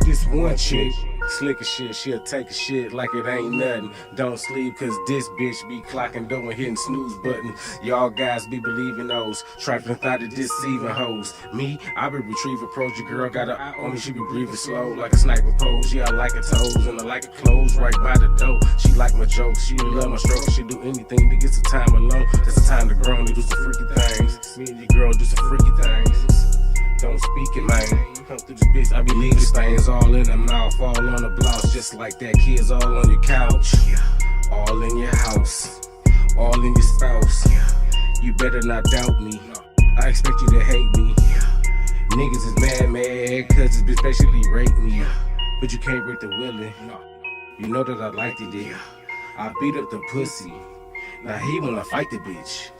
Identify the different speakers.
Speaker 1: This one chick, slick as shit, she'll take a shit like it ain't nothing. Don't sleep cause this bitch be clocking dough and hitting snooze button. Y'all guys be believing those, trifling thought of deceiving hoes. Me, I be retrieving pros, your girl got her eye on me, she be breathing slow like a sniper pose. Yeah, I like her toes and I like her clothes right by the door. She like my jokes, she love my strokes, she do anything to get some time alone. That's the time to grow and do some freaky things. Me and your girl do some freaky things. Don't speak it, man. Come through this bitch, I be leaving stains all in the mouth, all on the blouse, just like that. Kids all on your couch, all in your house, all in your spouse. You better not doubt me. I expect you to hate me. Niggas is mad, cause this bitch basically raped me. But you can't break the willing. You know that I liked it, yeah. I beat up the pussy. Now he wanna fight the bitch.